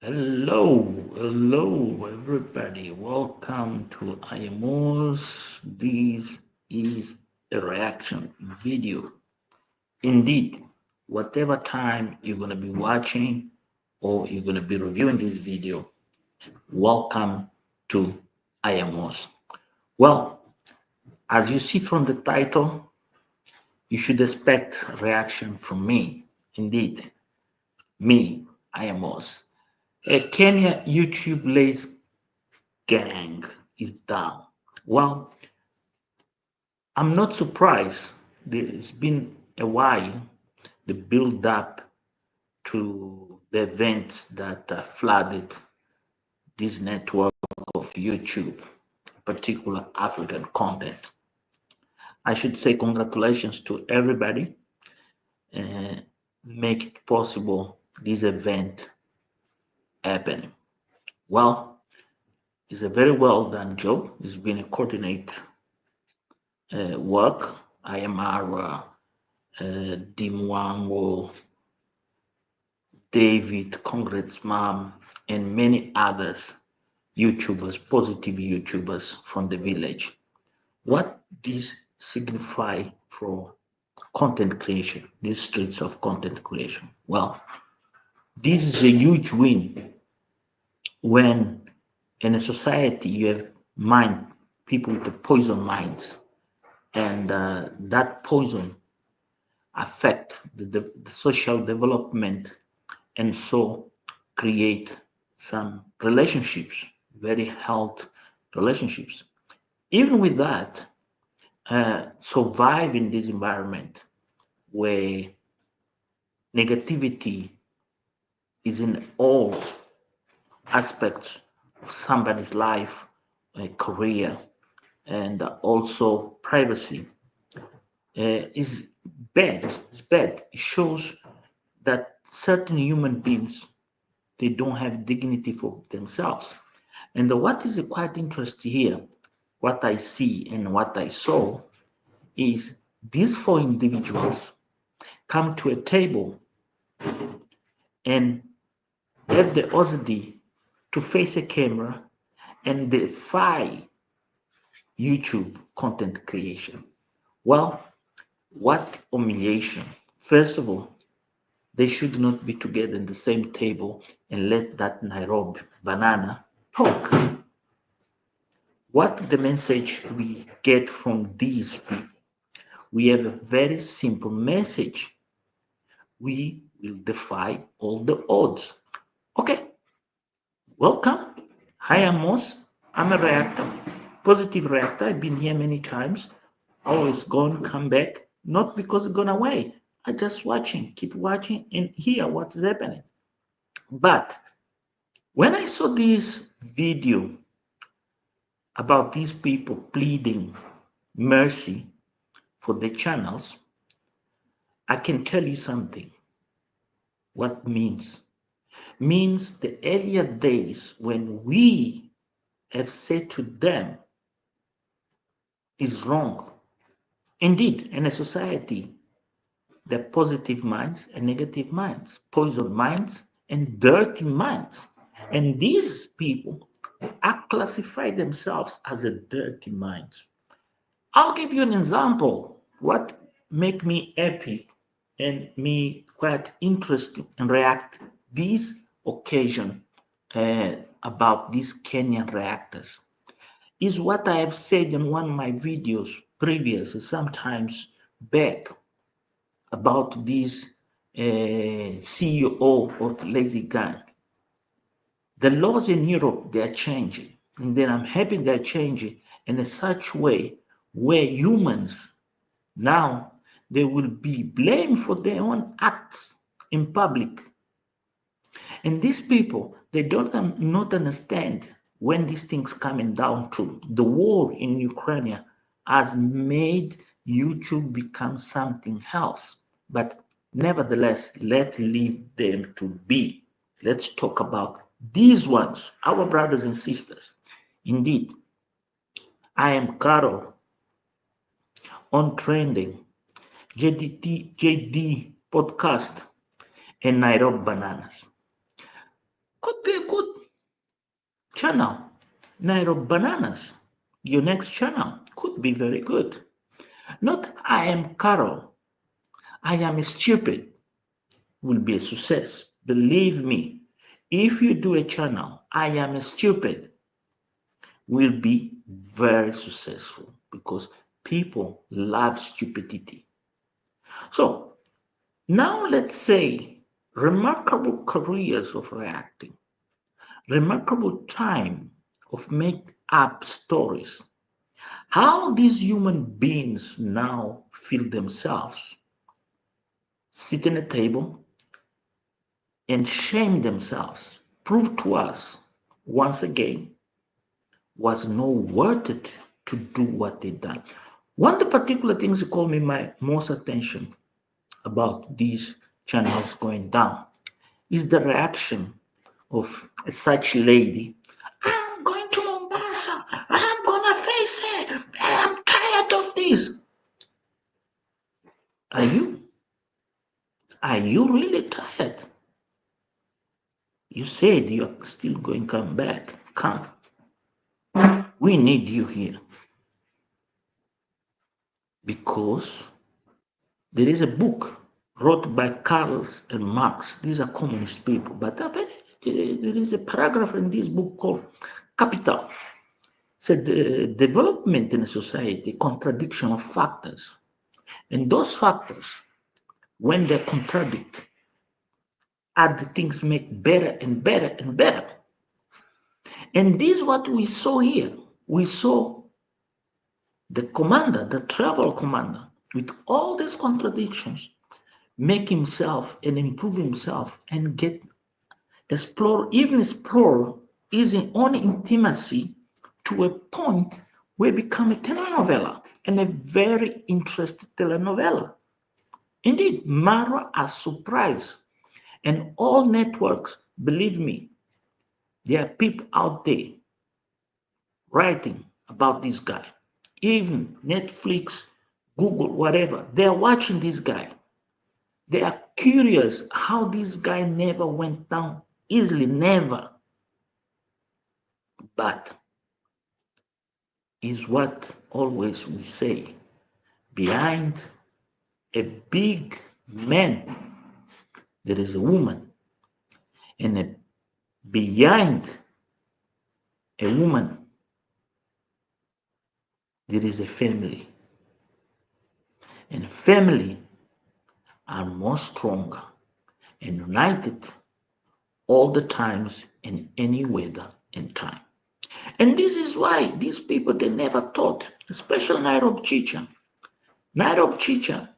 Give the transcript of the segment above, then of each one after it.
Hello, everybody. Welcome to IMOS. This is a reaction video. Indeed, whatever time you're going to be watching or you're going to be reviewing this video, welcome to IMOS. Well, as you see from the title, you should expect reaction from me. Indeed, me, IMOS. A Kenya YouTube lays gang is down. Well, I'm not surprised. It's been a while, the build up to the events that flooded this network of YouTube, particular African content. I should say congratulations to everybody and make it possible this event happening. Well, it's a very well done job. It's been a coordinate work. IMR, Dimwango, David, Congressman, and many others, YouTubers, positive YouTubers from the village. What this signify for content creation, these streets of content creation? Well, this is a huge win when in a society you have people with the poison minds, and that poison affect the social development and so create some relationships, very healthy relationships. Even with that, survive in this environment where negativity is in all aspects of somebody's life, career, and also privacy is bad. It's bad. It shows that certain human beings, they don't have dignity for themselves. And what is quite interesting here, what I see and what I saw, is these four individuals come to a table and have the audacity to face a camera and defy YouTube content creation. Well, what humiliation. First of all, they should not be together in the same table and let that Nairobi banana talk. What the message we get from these people? We have a very simple message. We will defy all the odds. Okay, welcome. Hi, I'm Moss. I'm a reactor, positive reactor. I've been here many times. Always gone, come back. Not because it's gone away. I just watching, keep watching and hear what's happening. But when I saw this video about these people pleading mercy for the channels, I can tell you something. What means the earlier days when we have said to them is wrong. Indeed, in a society, there are positive minds and negative minds, poison minds and dirty minds. And these people are classified themselves as a dirty minds. I'll give you an example. What make me happy and me quite interested and react this occasion about these Kenyan reactors is what I have said in one of my videos previous, sometimes back, about this CEO of Lazy Gang. The laws in Europe, they are changing. And then I'm happy they're changing in a such way where humans now they will be blamed for their own acts in public. And these people, they don't not understand when these things coming down to the war in Ukraine has made YouTube become something else. But nevertheless, let's leave them to be. Let's talk about these ones, our brothers and sisters. Indeed, I am Carol on trending, JD podcast, and Nairobi bananas. could be a good channel. Nairo Bananas, your next channel, could be very good. Not I am Carol, I am stupid, will be a success. Believe me, if you do a channel, I am stupid, will be very successful because people love stupidity. So now let's say remarkable careers of reacting, remarkable time of make up stories. How these human beings now feel themselves, sit in a table and shame themselves, prove to us once again was not worth it to do what they done. One of the particular things that called me my most attention about these channels going down is the reaction of such lady. I'm going to Mombasa. I'm gonna face it. I'm tired of this. Are you? Are you really tired? You said you're still going to come back. Come. We need you here. Because there is a book wrote by Karl and Marx. These are communist people. But there is a paragraph in this book called Capital. Said the development in a society, contradiction of factors. And those factors, when they contradict, are the things make better and better and better. And this is what we saw here. We saw the commander, the travel commander, with all these contradictions, make himself and improve himself and get explore his own intimacy to a point where it become a telenovela and a very interesting telenovela. Indeed, Mara are surprised. And all networks, believe me, there are people out there writing about this guy. Even Netflix, Google, whatever, they're watching this guy. They are curious how this guy never went down easily, never. But is what always we say, behind a big man, there is a woman. And behind a woman, there is a family. And family are more stronger and united all the times in any weather and time. And this is why these people, they never thought, especially Nairobi Chicha. Nairobi Chicha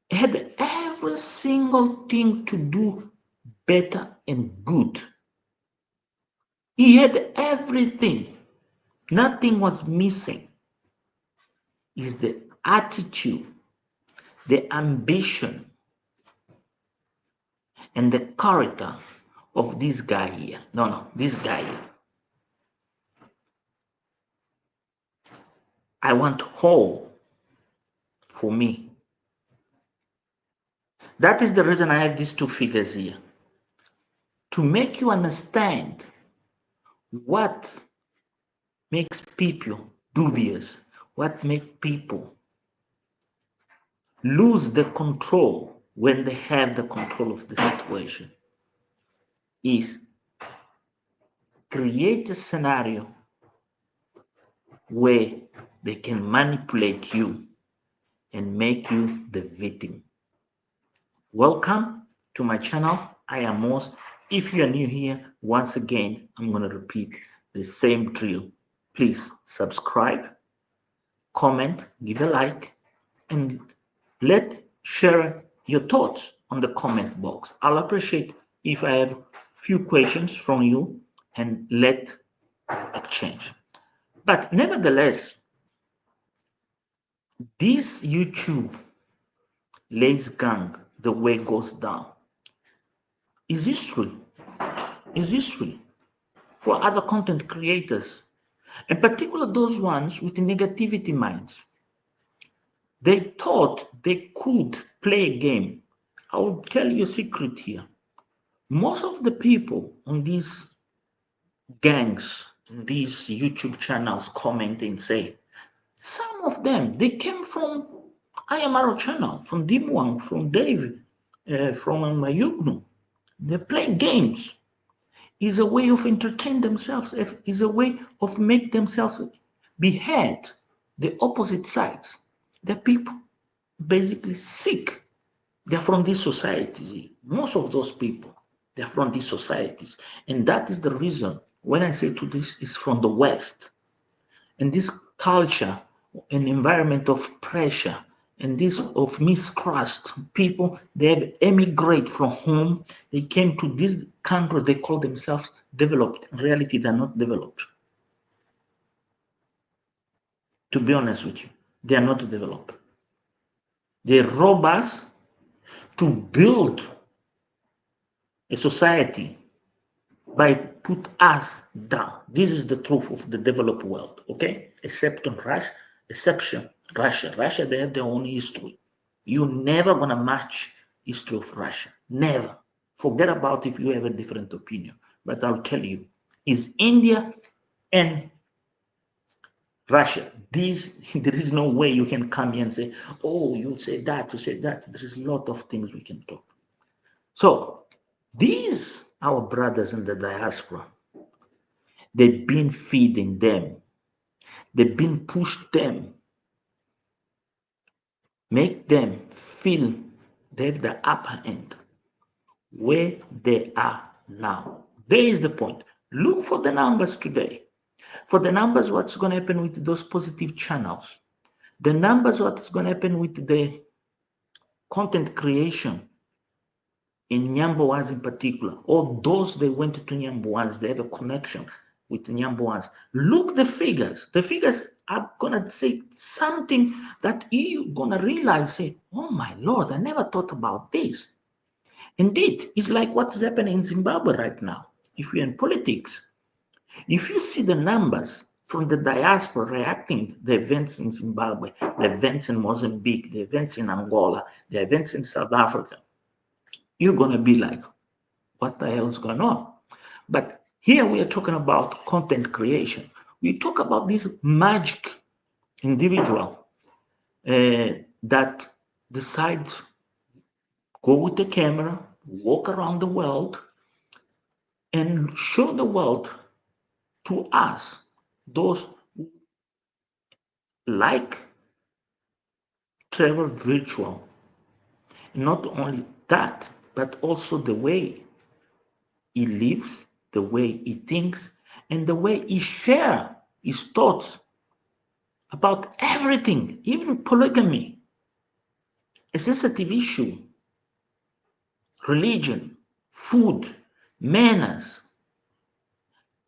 had every single thing to do better and good. He had everything. Nothing was missing. Is the attitude, the ambition, and the character of this guy here. No, this guy here. I want whole for me. That is the reason I have these two figures here. To make you understand what makes people dubious, what makes people lose the control when they have the control of the situation, is create a scenario where they can manipulate you and make you the victim. Welcome to my channel. I am Most. If you are new here, once again, I'm going to repeat the same drill. Please subscribe, comment, give a like, and share your thoughts on the comment box. I'll appreciate if I have few questions from you and let exchange. But nevertheless, this YouTube lace gang, the way it goes down, is history. Is history for other content creators, in particular those ones with negativity minds. They thought they could play a game. I will tell you a secret here. Most of the people on these gangs, in these YouTube channels comment and say, some of them, they came from IMRO channel, from Dimwang, from David, from Mayugnu. They play games. Is a way of entertain themselves, is a way of make themselves behead the opposite sides. The people basically sick. They're from these societies. Most of those people, they're from these societies. And that is the reason when I say to this is from the West. And this culture, an environment of pressure, and this of mistrust, people, they have emigrated from home. They came to this country, they call themselves developed. In reality, they're not developed. To be honest with you, they are not developed. They rob us to build a society by put us down. This is the truth of the developed world, okay? Except on Russia, exception Russia. Russia, they have their own history. You're never gonna match history of Russia. Never. Forget about if you have a different opinion. But I'll tell you, is India and Russia. There is no way you can come here and say, oh, you say that, you say that. There is a lot of things we can talk. So these, our brothers in the diaspora, they've been feeding them. They've been pushed them. Make them feel they have the upper end where they are now. There is the point. Look for the numbers today. For the numbers, what's going to happen with those positive channels? The numbers, what's going to happen with the content creation in Nyambawans in particular, or those they went to Nyambawans, they have a connection with Nyambawans. Look the figures. The figures are gonna say something that you're gonna realize, say, oh my Lord, I never thought about this. Indeed, it's like what's happening in Zimbabwe right now. If you're in politics, if you see the numbers from the diaspora reacting to the events in Zimbabwe, the events in Mozambique, the events in Angola, the events in South Africa, you're going to be like, what the hell is going on? But here we are talking about content creation. We talk about this magic individual that decides go with the camera, walk around the world, and show the world to us, those who like travel virtual. Not only that, but also the way he lives, the way he thinks, and the way he shares his thoughts about everything, even polygamy, a sensitive issue, religion, food, manners,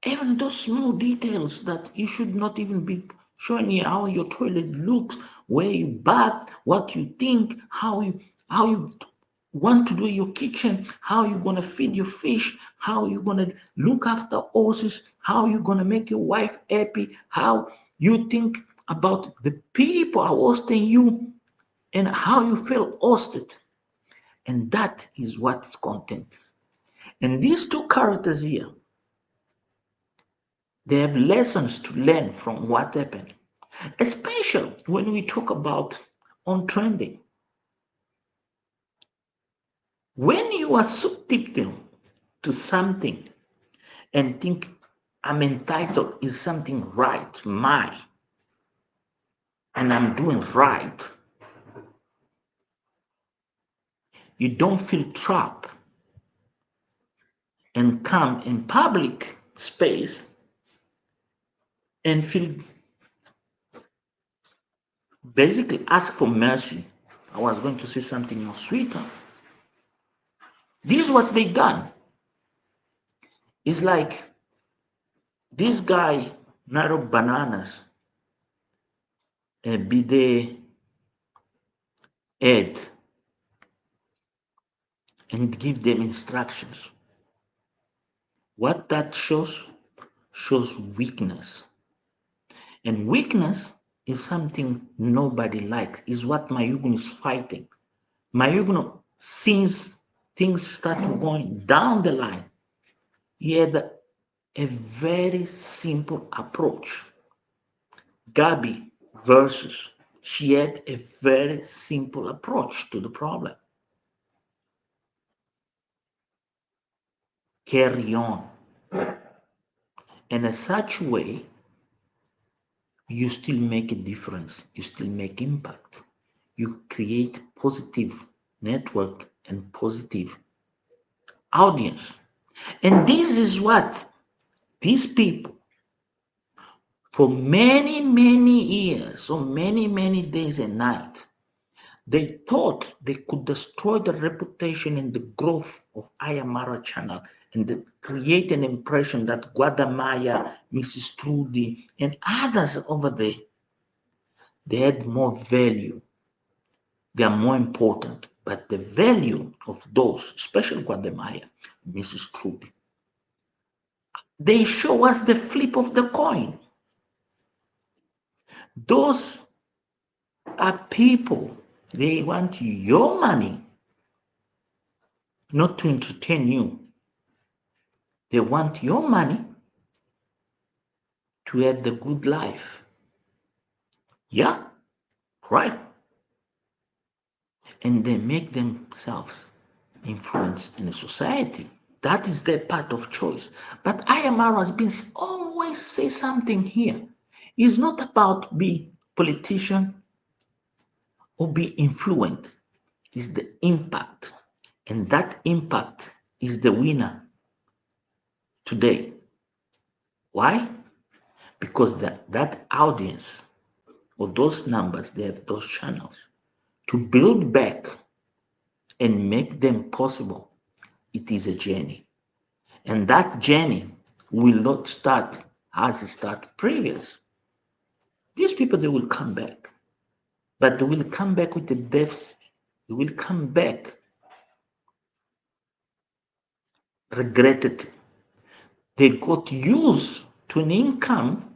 even those small details that you should not even be showing you how your toilet looks, where you bath, what you think, how you want to do your kitchen, how you're gonna feed your fish, how you're gonna look after horses, how you're gonna make your wife happy, how you think about the people hosting you, and how you feel hosted. And that is what's content. And these two characters here, they have lessons to learn from what happened, especially when we talk about on trending. When you are susceptible to something and think I'm entitled is something right, mine, and I'm doing right, you don't feel trapped and come in public space and feel basically ask for mercy. I was going to say something more sweeter. This is what they done. It's like this guy narrow bananas and be the head and give them instructions. What that shows weakness. And weakness is something nobody likes, is what Mayugno is fighting. Mayugno, since things start going down the line, he had a very simple approach. Gabi versus, she had a very simple approach to the problem. Carry on. And in such way, you still make a difference, you still make impact, you create positive network and positive audience. And this is what these people, for many, many years, or many, many days and nights, they thought they could destroy the reputation and the growth of Ayamara channel and create an impression that Guadamaya, Mrs. Trudy, and others over there, they had more value. They are more important. But the value of those, especially Guadamaya, Mrs. Trudy, they show us the flip of the coin. Those are people, they want your money, not to entertain you. They want your money to have the good life. Yeah, right. And they make themselves influence in a society. That is their part of choice. But Ayamara has been always say something here. It's not about be politician or be influent. It's the impact. And that impact is the winner today. Why? Because that audience or those numbers, they have those channels to build back and make them possible. It is a journey. And that journey will not start as it started previous. These people, they will come back. But they will come back with the deaths. They will come back regretted. They got used to an income.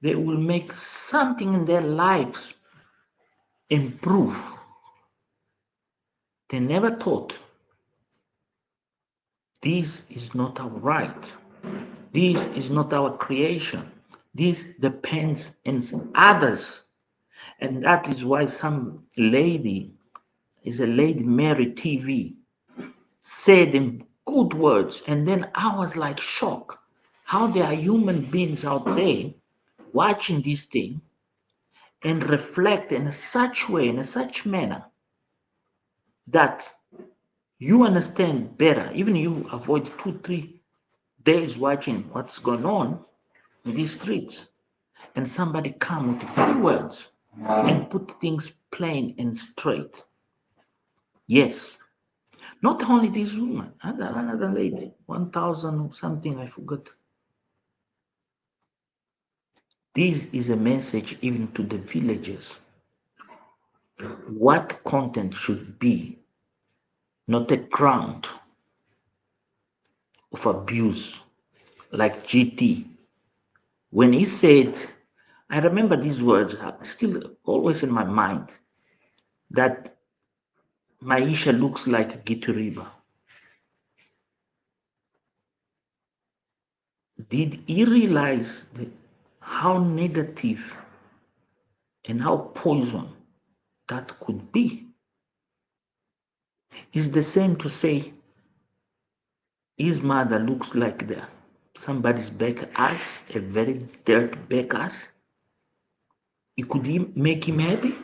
They will make something in their lives improve. They never thought this is not our right. This is not our creation. This depends on others. And that is why some lady, is a lady Mary TV, said in good words. And then I was like shocked how there are human beings out there watching this thing and reflect in such way, in such manner that you understand better. Even you avoid 2-3 days watching what's going on in these streets, and somebody come with a few words and put things plain and straight. Yes, not only this woman, another lady, 1,000 something, I forgot. This is a message even to the villagers. What content should be, not a ground of abuse, like GT. When he said, I remember these words are still always in my mind, that Maisha looks like Gituriba. Did he realize how negative and how poison that could be? It's the same to say his mother looks like somebody's back ass, a very dirty back ass. It could make him happy?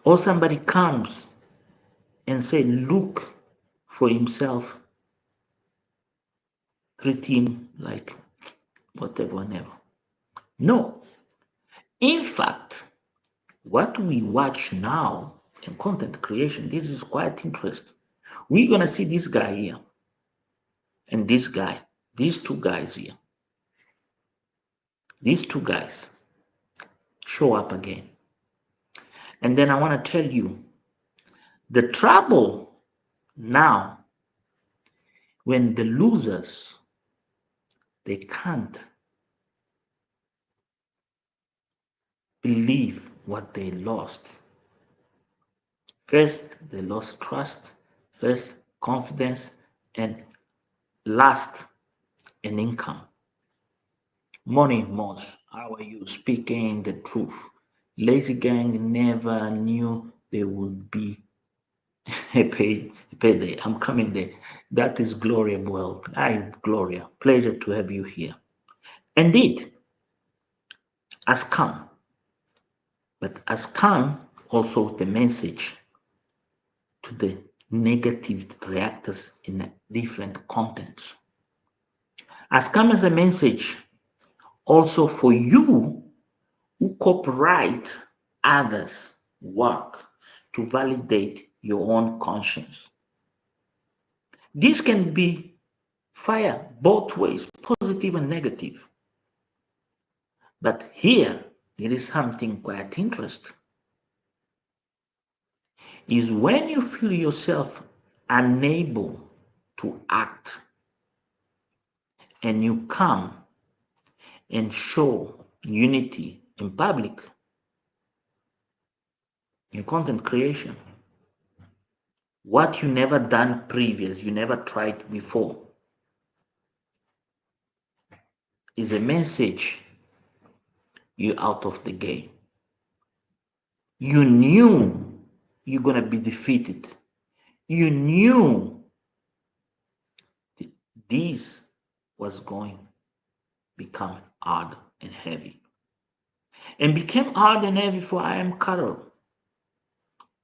Or somebody comes and say, look for himself, treat him like whatever, whatever. No. In fact, what we watch now in content creation, this is quite interesting. We're going to see this guy here and this guy, these two guys here. These two guys show up again. And then I want to tell you the trouble now when the losers, they can't believe what they lost. First, they lost trust, first, confidence, and last, an income. Morning, Moss. How are you? Speaking the truth. Lazy Gang never knew there would be a payday. I'm coming there. That is Gloria Well. Hi, Gloria. Pleasure to have you here. Indeed, has come, but has come also with a message to the negative reactors in different contents. Has come as a message also for you who copyright others' work to validate your own conscience. This can be fire both ways, positive and negative. But here, there is something quite interesting. Is when you feel yourself unable to act and you come and show unity in public, in content creation, what you never done previous, you never tried before, is a message you're out of the game. You knew you're going to be defeated. You knew this was going to become hard and heavy. And became hard and heavy for I am Carol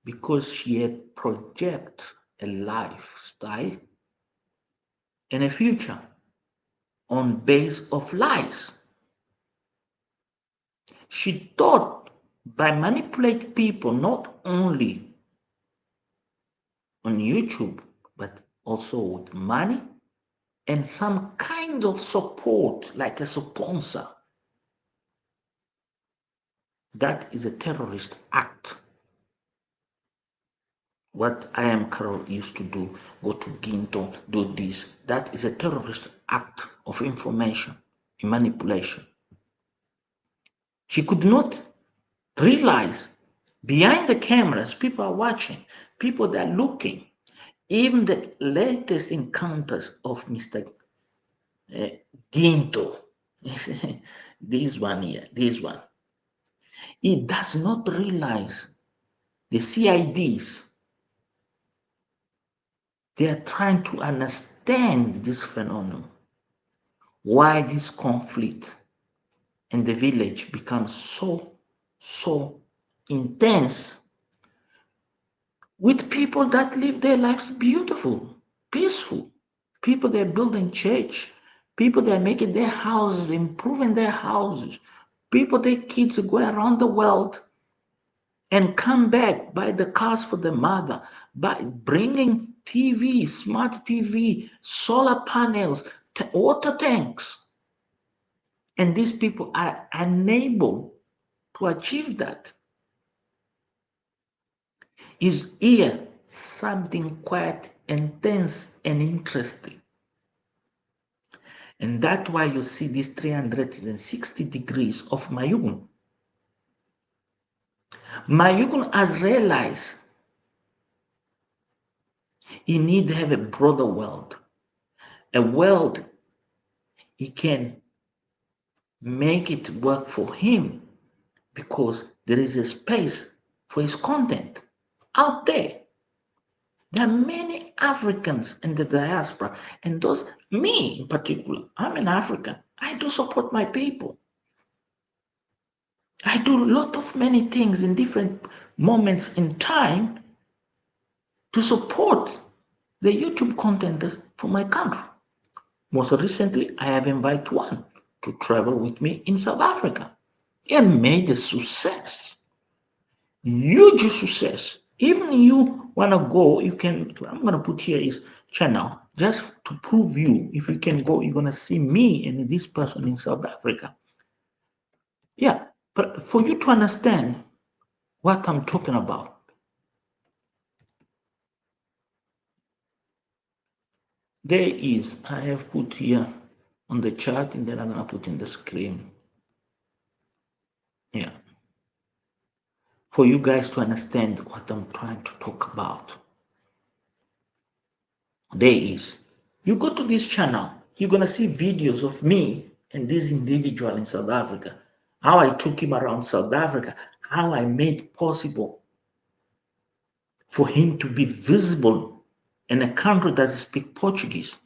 because she had projected a lifestyle and a future on base of lies. She thought by manipulating people not only on YouTube but also with money and some kind of support like a sponsor. That is a terrorist act. What I am Carol used to do, go to Ginto, do this. That is a terrorist act of information and manipulation. She could not realize behind the cameras, people are watching, people that are looking. Even the latest encounters of Mr. Ginto, this one here, this one, he does not realize the CIDs. They are trying to understand this phenomenon, why this conflict in the village becomes so intense with people that live their lives beautiful, peaceful, people that are building church, people that are making their houses, improving their houses, people their kids go around the world and come back, buy the cars for the mother, by bringing TV, smart TV, solar panels, water tanks. And these people are unable to achieve that. Is here something quite intense and interesting. And that's why you see these 360 degrees of Mayugun. Mayugun has realized he needs to have a broader world, a world he can make it work for him because there is a space for his content out there. There are many Africans in the diaspora, and those, me in particular, I'm an African. I do support my people. I do a lot of many things in different moments in time to support the YouTube content for my country. Most recently, I have invited one to travel with me in South Africa. He made a success, huge success. Even you want to go, you can. I'm going to put here his channel just to prove you. If you can go, you're going to see me and this person in South Africa. Yeah, but for you to understand what I'm talking about, there is, I have put here on the chart and then I'm going to put in the screen. Yeah. for you guys to understand what I'm trying to talk about. There is, you go to this channel, you're gonna see videos of me and this individual in South Africa, how I took him around South Africa, how I made possible for him to be visible in a country that speaks Portuguese,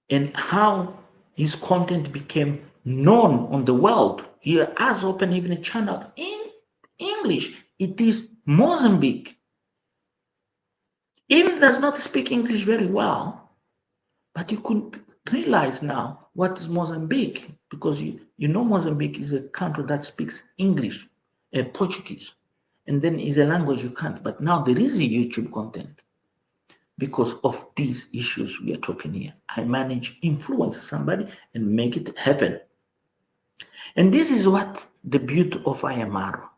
and how his content became known on the world. He has opened even a channel in English. It is Mozambique. Even does not speak English very well, but you could realize now what is Mozambique, because you know Mozambique is a country that speaks English, Portuguese, and then is a language you can't. But now there is a YouTube content because of these issues we are talking here. I manage influence somebody and make it happen. And this is what the beauty of IMR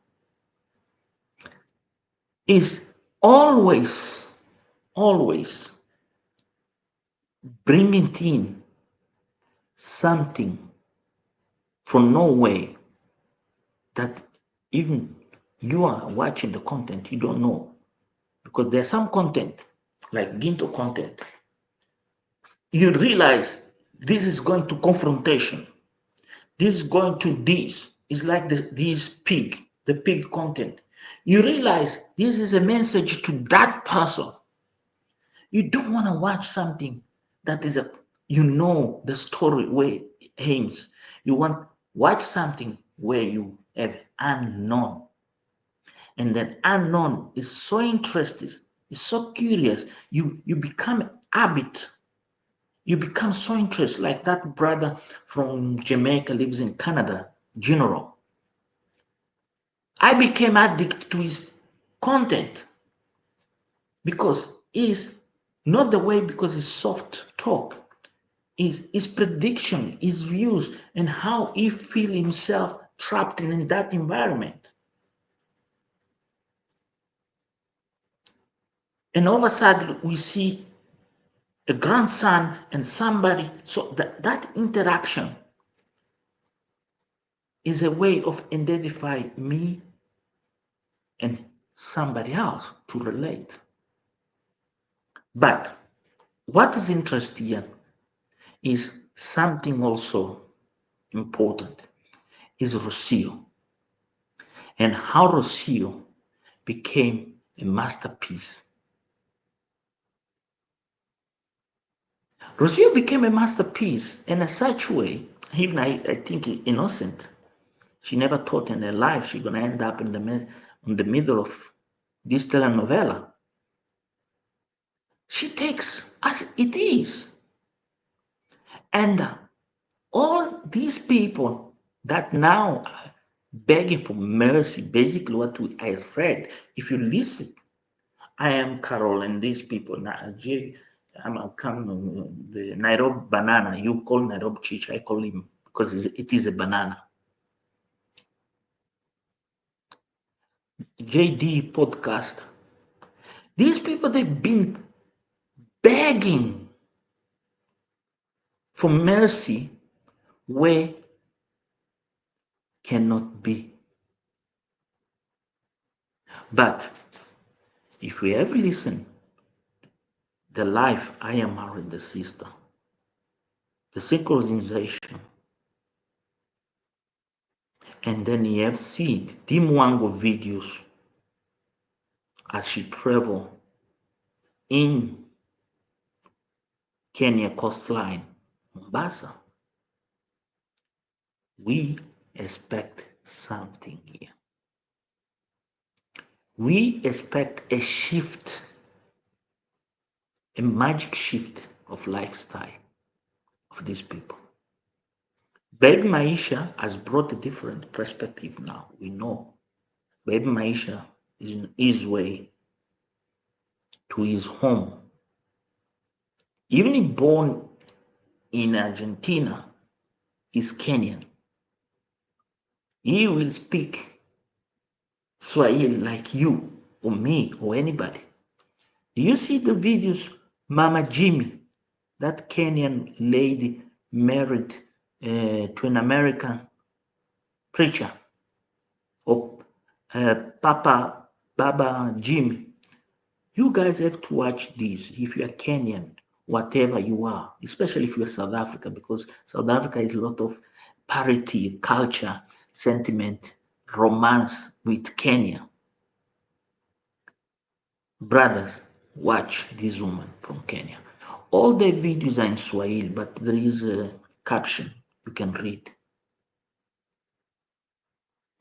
is, always bringing in something from nowhere that even you are watching the content, you don't know. Because there's some content, like Ginto content, you realize this is going to confrontation. This is going to this. It's like this pig, the pig content. You realize this is a message to that person. You don't want to watch something that is the story where it aims. You want watch something where you have unknown. And that unknown is so interesting, is so curious. You become habit. You become so interested, like that brother from Jamaica lives in Canada, General. I became addicted to his content because he's not the way, because it's soft talk. His prediction, his views, and how he feel himself trapped in that environment. And all of a sudden, we see a grandson and somebody. So that interaction is a way of identifying me and somebody else to relate. But what is interesting here is something also important, is Rocio, and how Rocio became a masterpiece. Rocio became a masterpiece in a such way, even I think innocent. She never thought in her life she's gonna end up in the middle of this telenovela. She takes as it is. And all these people that now are begging for mercy, basically what I read, if you listen, I am Carol and these people, I'm coming, the Nairobi banana, you call Nairobi Chich, I call him because it is a banana. JD podcast. These people, they've been begging for mercy where cannot be. But if we ever listen, the life I am married the sister, the synchronization, and then you have seen Dimwango videos as she travel in Kenya coastline, Mombasa. We expect something here. We expect a shift, a magic shift of lifestyle of these people. Baby Maisha has brought a different perspective now. We know Baby Maisha is in his way to his home. Even if born in Argentina, is Kenyan. He will speak Swahili like you or me or anybody. Do you see the videos Mama Jimmy, that Kenyan lady married to an American preacher or Papa, Baba, Jim, you guys have to watch this if you are Kenyan, whatever you are, especially if you are South Africa, because South Africa is a lot of parity, culture, sentiment, romance with Kenya. Brothers, watch this woman from Kenya. All the videos are in Swahili, but there is a caption you can read.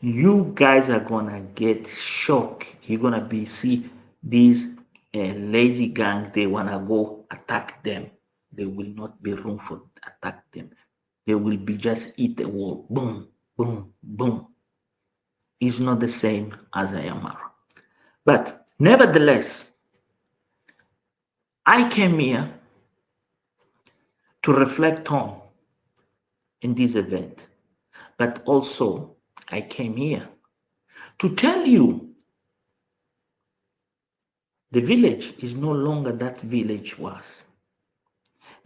You guys are gonna get shocked. You're gonna be see these lazy gang. They wanna go attack them. There will not be room for attack them. They will be just eat the wall. Boom, boom, boom. It's not the same as Ayamara. But nevertheless, I came here to reflect on in this event. But also, I came here to tell you the village is no longer that village was.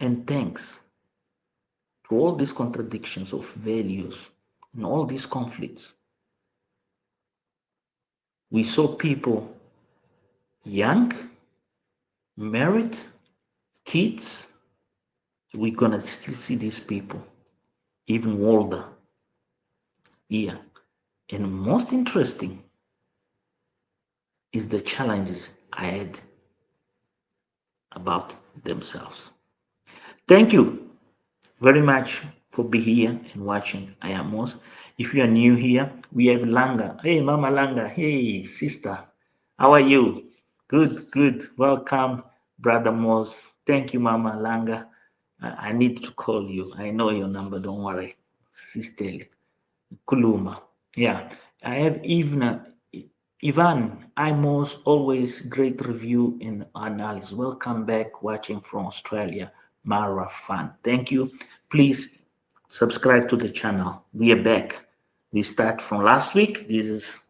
And thanks to all these contradictions of values and all these conflicts, we saw people young, married, kids. We're gonna still see these people, even older. Yeah. And most interesting is the challenges I had about themselves. Thank you very much for being here and watching I Am Mos. If you are new here, we have Langa. Hey, Mama Langa. Hey, sister. How are you? Good, good. Welcome, Brother Mos. Thank you, Mama Langa. I need to call you. I know your number. Don't worry. Sister Kuluma. Yeah. I have Ivan Imos, always great review and analysis. Welcome back watching from Australia. Mara fan. Thank you. Please subscribe to the channel. We are back. We start from last week. This is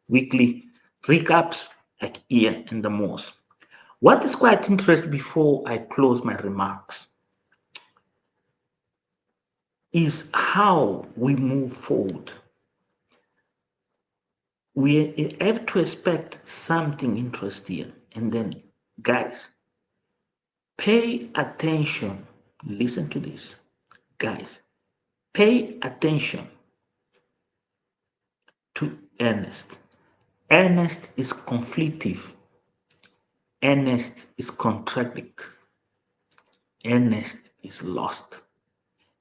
weekly recaps like here and the most. What is quite interesting before I close my remarks is how we move forward. We have to expect something interesting. And then, guys, pay attention. Listen to this. Guys, pay attention to Ernest. Ernest is conflictive. Ernest is contradictory. Ernest is lost.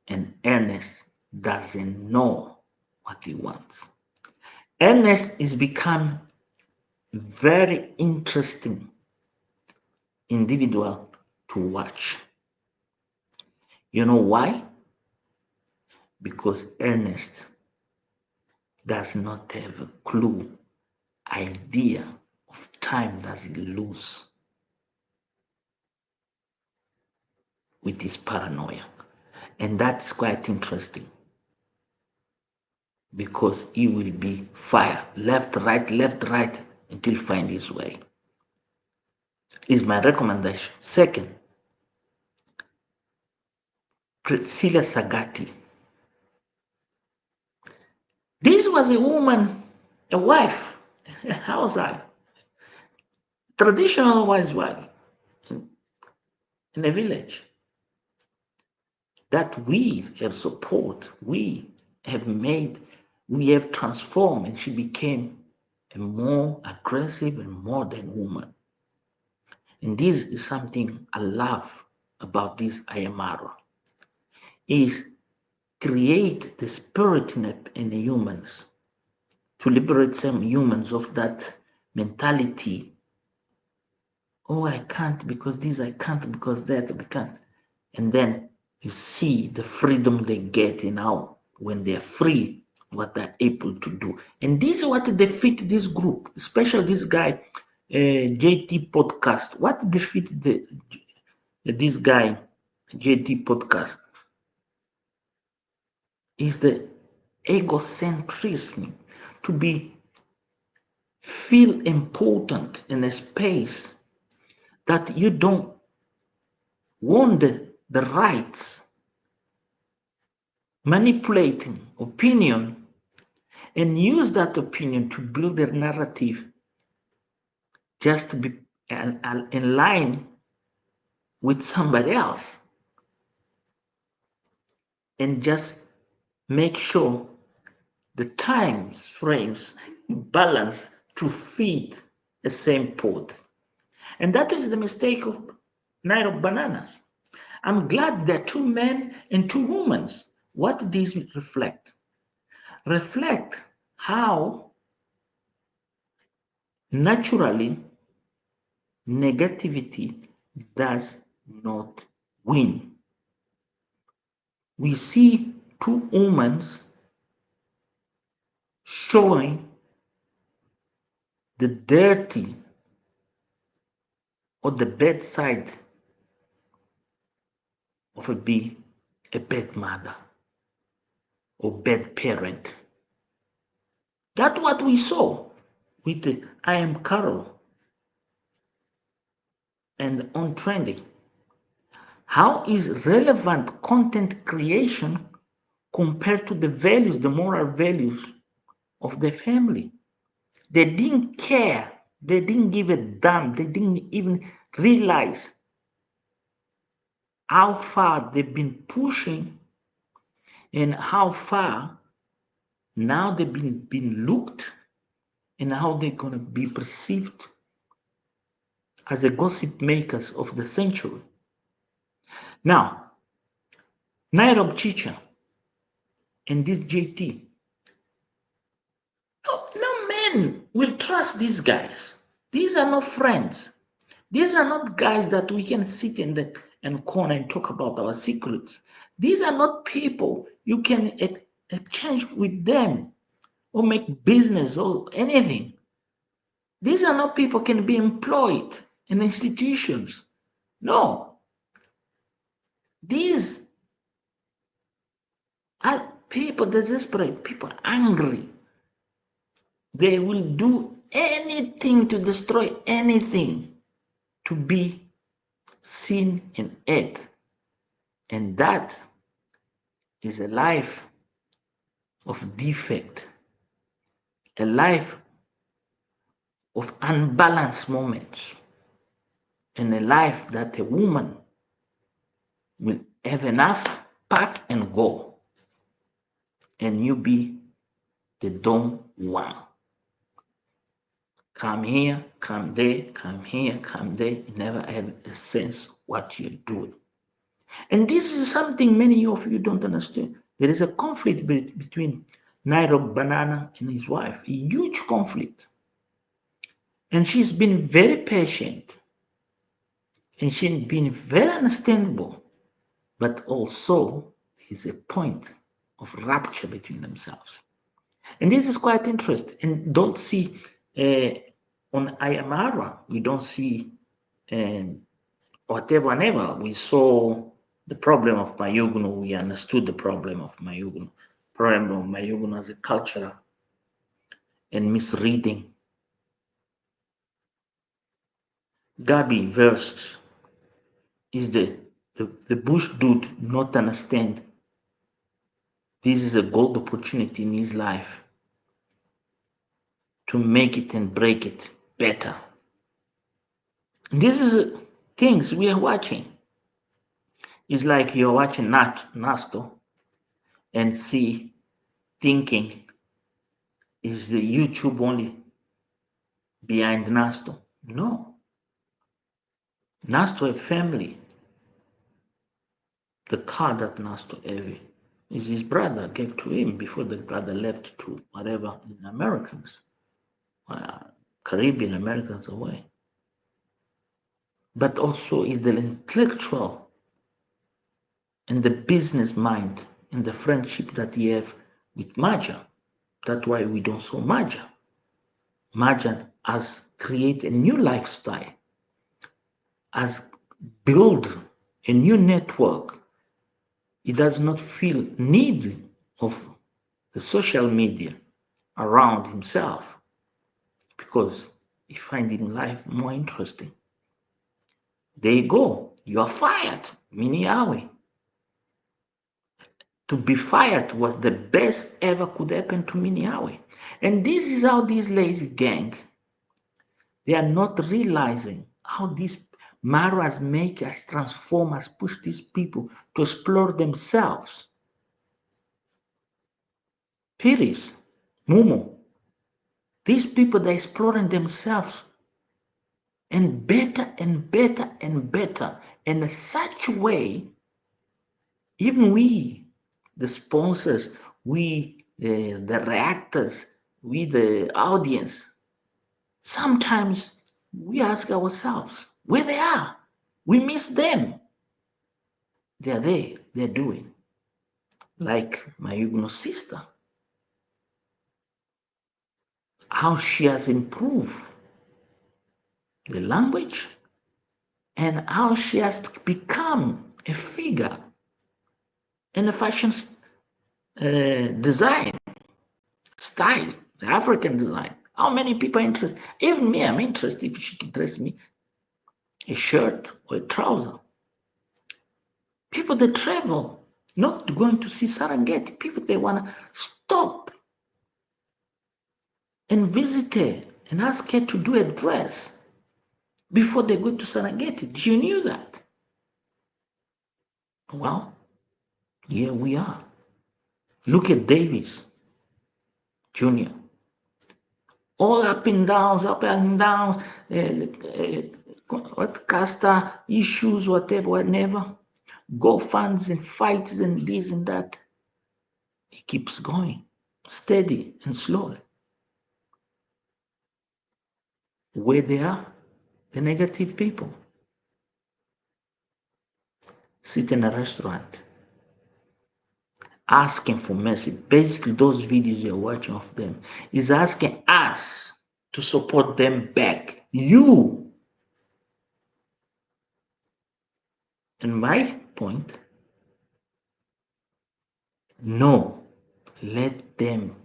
And Ernest doesn't know what he wants. Ernest is become very interesting individual to watch. You know why? Because Ernest does not have a clue, idea of time does he lose with his paranoia. And that's quite interesting because he will be fire left, right, until he find his way. Is my recommendation. Second, Priscilla Sagati. This was a woman, a wife, a housewife, traditional wife in a village that we have support, we have made, we have transformed, and she became a more aggressive and modern woman. And this is something I love about this Ayamara, is create the spirit in the humans, to liberate some humans of that mentality. Oh, I can't because this, I can't because that, I can't. And then you see the freedom they get now when they're free, what they're able to do. And this is what defeat this group, especially this guy, JT Podcast. What defeat this guy, JT Podcast, is the egocentrism, to be feel important in a space that you don't want the rights, manipulating opinion, and use that opinion to build their narrative just to be in line with somebody else, and just make sure the times frames balance to fit the same pot. And that is the mistake of Night of Bananas. I'm glad there are two men and two women. What these reflect? Reflect how naturally negativity does not win. We see two women showing the dirty or the bad side of a bad mother or bad parent. That's what we saw with the I Am Carol and On Trending. How is relevant content creation compared to the values, the moral values of the family? They didn't care. They didn't give a damn. They didn't even realize how far they've been pushing and how far now they've been looked and how they're going to be perceived as the gossip makers of the century. Now, Nairobi Chicha and this JT, no man will trust these guys. These are not friends. These are not guys that we can sit in the corner and talk about our secrets. These are not people you can exchange with them or make business or anything. These are not people can be employed in institutions. No. These are people desperate, people angry. They will do anything to destroy anything to be seen in it. And that is a life of defect, a life of unbalanced moments, and a life that a woman will have enough, pack and go, and you be the dumb one. Come here, come there, come here, come there. You never have a sense what you're doing. And this is something many of you don't understand. There is a conflict between Nairobi Banana and his wife, a huge conflict. And she's been very patient. And she's been very understandable. But also, there's a point of rupture between themselves. And this is quite interesting. And don't see on Ayamara, we don't see whatever and ever. We saw the problem of Mayugno. We understood the problem of Mayugno. Problem of Mayugno as a culture and misreading. Gabi verse is the bush dude not understand this is a gold opportunity in his life to make it and break it better. And this is things we are watching. It's like you're watching Nasto and thinking is the YouTube only behind Nasto. No. Nasto a family. The car that Nasto have is his brother gave to him before the brother left to whatever in Americans, Caribbean Americans away. But also is the intellectual and the business mind and the friendship that he have with Maja. That's why we don't saw Maja. Maja has created a new lifestyle, has built a new network. He does not feel need of the social media around himself because he finds in life more interesting. There you go. You are fired, Miniawe. to be fired was the best ever could happen to me Yahweh. And this is how these lazy gang, they are not realizing how these maras make us, transform us, push these people to explore themselves. Piris, Mumu, these people, they're exploring themselves and better and better and better in such a way, even we, the sponsors, we, the reactors, we, the audience, sometimes we ask ourselves where they are. We miss them. They are there, they're doing. Like my Huguenot sister, how she has improved the language and how she has become a figure in the fashion design style, the African design. How many people are interested? Even me, I'm interested if she can dress me a shirt or a trouser. People that travel, not going to see Serengeti, people they want to stop and visit her and ask her to do a dress before they go to Serengeti. Did you knew that? Well, here we are. Look at Davis Jr. All up and downs, what caster issues, whatever. Go funds and fights and this and that. He keeps going, steady and slowly. Where they are, the negative people. Sit in a restaurant, asking for mercy. Basically, those videos you're watching of them is asking us to support them back. You. And my point, no, let them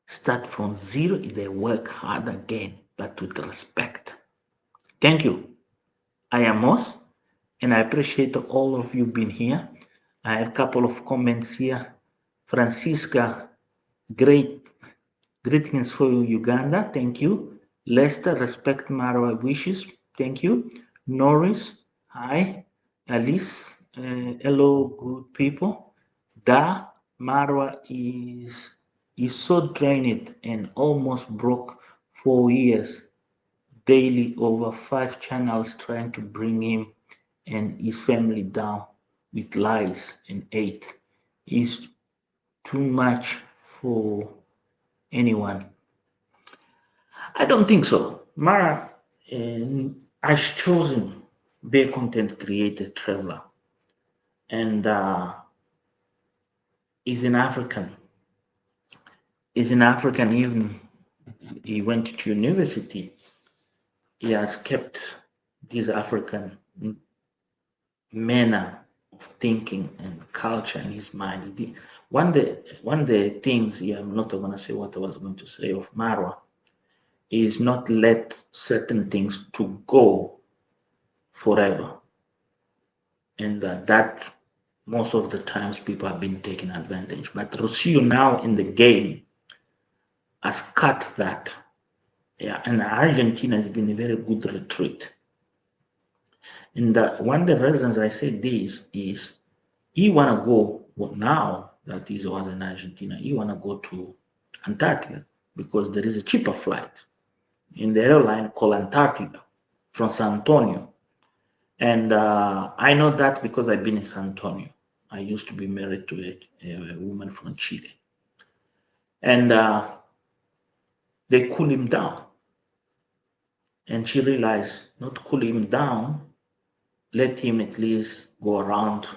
start from zero if they work hard again, but with respect. Thank you. I am Moss, and I appreciate all of you being here. I have a couple of comments here. Francisca, greetings for Uganda. Thank you. Lester, respect Marwa wishes. Thank you. Norris, hi. Alice, hello, good people. Da, Marwa is so drained and almost broke 4 years daily over 5 channels trying to bring him and his family down with lies and hate. Is too much for anyone. I don't think so. Mara has chosen be a content creator traveler and is an African. Is an African even he went to university. He has kept this African manner of thinking and culture in his mind. One of the things here, I'm not going to say what I was going to say of Marwa, is not let certain things to go forever. And that most of the times people have been taken advantage. But Rocio now in the game has cut that. Yeah, and Argentina has been a very good retreat. And one of the reasons I say this is he want to go now that he was in Argentina, he want to go to Antarctica because there is a cheaper flight in the airline called Antarctica from San Antonio. And I know that because I've been in San Antonio. I used to be married to a woman from Chile. And they cool him down. And she realized not cool him down, let him at least go around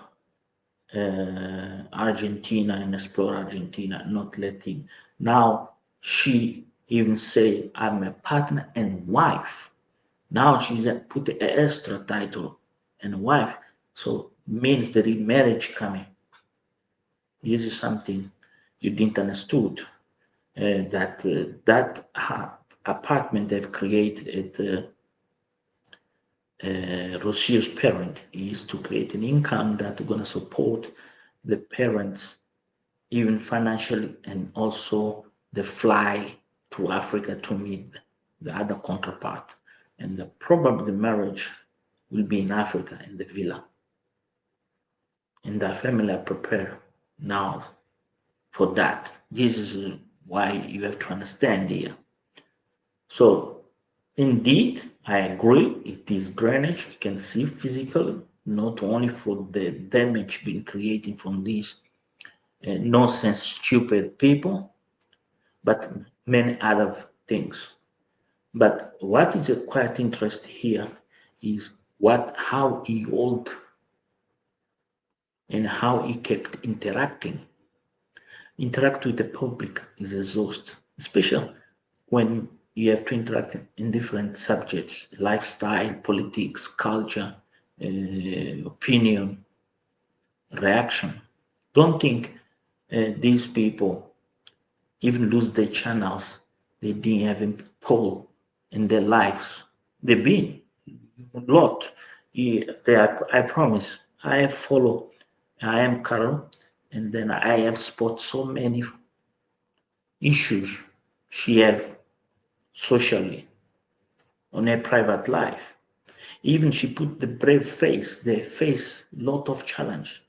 Argentina and explore Argentina, not let him. Now she even say, I'm a partner and wife. Now she's put an extra title and wife. So means the remarriage coming. This is something you didn't understood. That apartment they've created at Rocio's parent is to create an income that's going to support the parents, even financially, and also they fly to Africa to meet the other counterpart. And probably the marriage will be in Africa, in the villa. And the family are prepared now for that. This is why you have to understand here. So, indeed, I agree, it is drainage. You can see physically, not only for the damage being created from these nonsense, stupid people, but many other things. But what is quite interesting here is how he old and how he kept interacting. Interact with the public is exhausting, especially when you have to interact in different subjects: lifestyle, politics, culture, opinion, reaction. Don't think these people even lose their channels. They didn't have a toll in their lives. They've been a lot. I promise. I have followed. I am Carol, and then I have spot so many issues she have socially on her private life. Even she put the brave face. They face lot of challenge.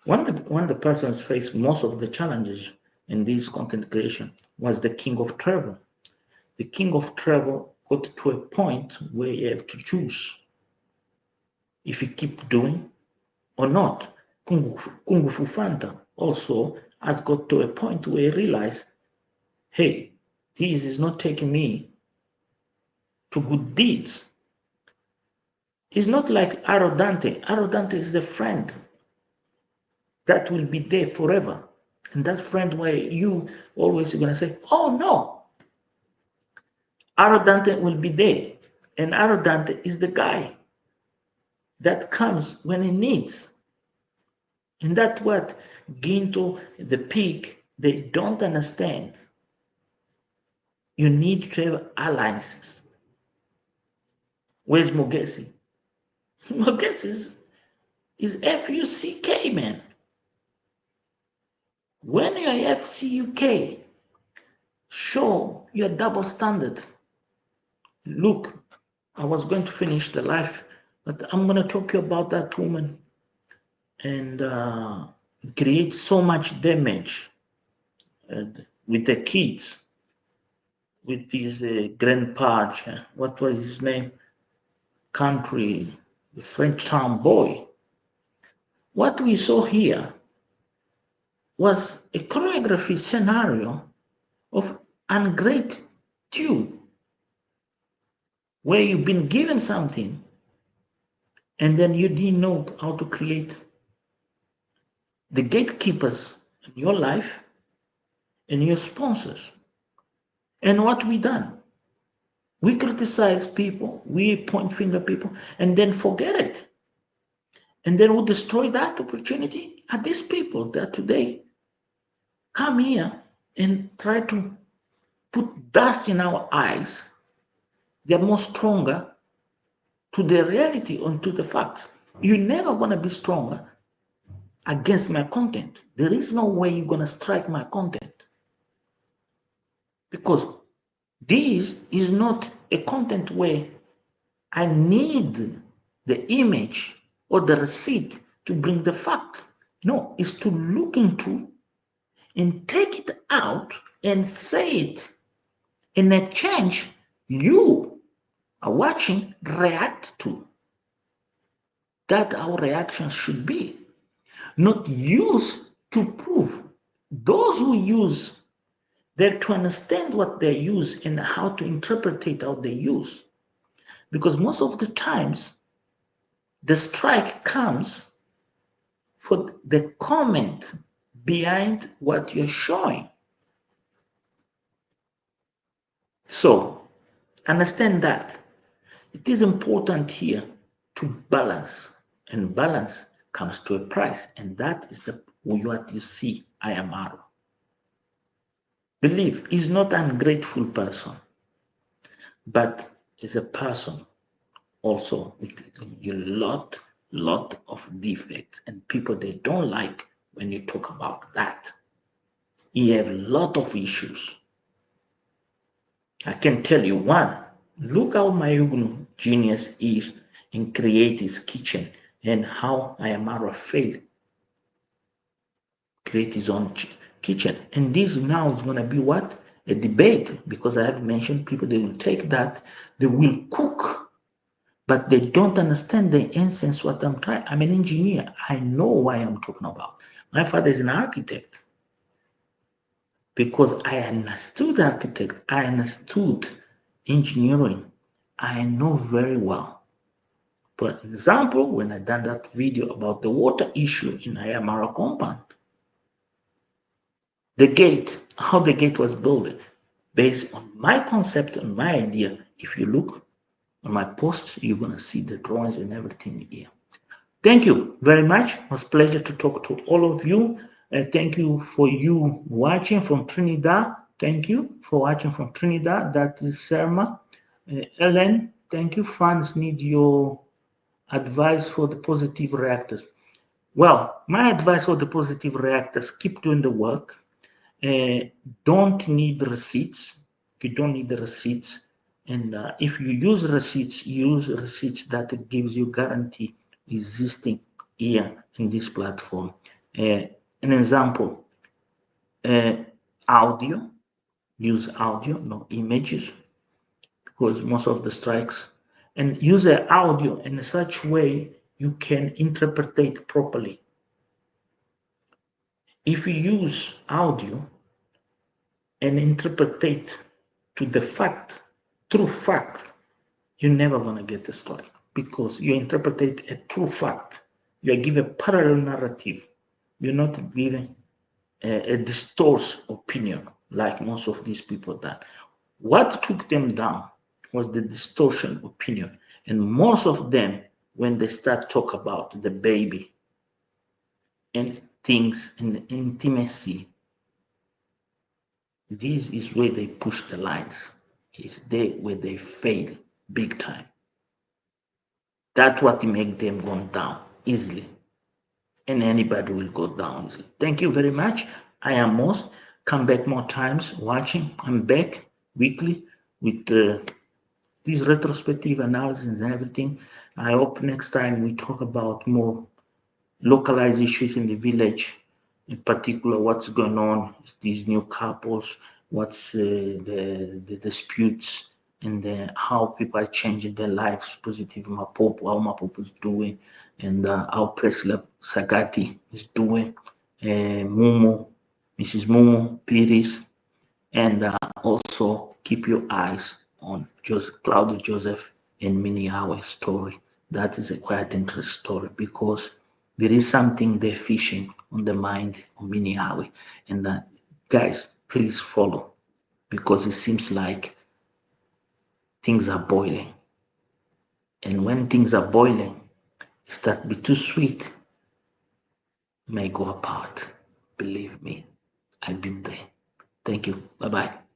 When the persons face most of the challenges in this content creation was the king of travel. The king of travel got to a point where you have to choose if you keep doing or not. Kung Fu Fanta also has got to a point where he realized, hey, this is not taking me to good deeds. It's not like Arrodante. Arrodante is the friend that will be there forever. And that friend where you always going to say, oh no, Arrodante will be there. And Arrodante is the guy that comes when he needs. And that's what Ginto, the pig, they don't understand. You need to have alliances. Where's Mogesi? Mogesi is F-U-C-K, man. When you're F-C-U-K, show your double standard. Look, I was going to finish the life, but I'm going to talk to you about that woman and create so much damage with the kids, with this grandpa, what was his name? Country, the French town boy. What we saw here was a choreography scenario of ungratitude, where you've been given something and then you didn't know how to create the gatekeepers in your life and your sponsors. And what we done? We criticize people, we point finger people, and then forget it. And then we destroy that opportunity. Are these people that today come here and try to put dust in our eyes? They're more stronger to the reality or to the facts. You're never going to be stronger against my content. There is no way you're going to strike my content. Because this is not a content where I need the image or the receipt to bring the fact. No, it's to look into and take it out and say it in a change you are watching react to. That our reactions should be. Not use to prove. Those who use, they have to understand what they use and how to interpret how they use. Because most of the times, the strike comes for the comment behind what you're showing. So, understand that. It is important here to balance, and balance comes to a price, and that is what you see I am Aro. Believe he's not an ungrateful person, but is a person also with a lot lot of defects, and people, they don't like when you talk about that. He have a lot of issues. I can tell you one. Look how my genius is in create his kitchen, and how Ayamara failed create his own kitchen. And this now is going to be what? A debate, because I have mentioned people, they will take that, they will cook, but they don't understand the essence what I'm trying. I'm an engineer. I know what I'm talking about. My father is an architect. Because I understood architect, I understood engineering, I know very well. For example, when I done that video about the water issue in Ayamara compound, the gate, how the gate was built, based on my concept and my idea. If you look on my posts, you're gonna see the drawings and everything here. Thank you very much. It was a pleasure to talk to all of you. Thank you for you watching from Trinidad. Thank you for watching from Trinidad. That is Selma. Ellen, thank you. Fans need your advice for the positive reactors. Well, my advice for the positive reactors, keep doing the work. Don't need receipts. You don't need the receipts. And if you use receipts that gives you guarantee existing here in this platform. An example, audio, use audio, no images, because most of the strikes, and use the audio in such way you can interpret it properly. If you use audio and interpret it to the fact, true fact, you're never going to get a strike, because you interpret a true fact. You are given a parallel narrative. You're not given a distorted opinion like most of these people that. What took them down was the distortion opinion. And most of them, when they start talk about the baby and things in the intimacy, this is where they push the lines. It's there where they fail big time. That's what make them go down easily. And anybody will go down easily. Thank you very much. I am Most. Come back more times watching. I'm back weekly with this retrospective analysis and everything. I hope next time we talk about more localized issues in the village, in particular what's going on, these new couples, what's the disputes, and how people are changing their lives positive. Mapopo, how Mapopo is doing, and how Presley Sagati is doing, Mumu, Mrs. Mumu Piris, and also keep your eyes on Claudio Joseph and Miniawe's story. That is a quite interesting story, because there is something they're fishing on the mind of Miniawe. And guys, please follow, because it seems like things are boiling. And when things are boiling, it start to be too sweet, may go apart. Believe me, I've been there. Thank you. Bye-bye.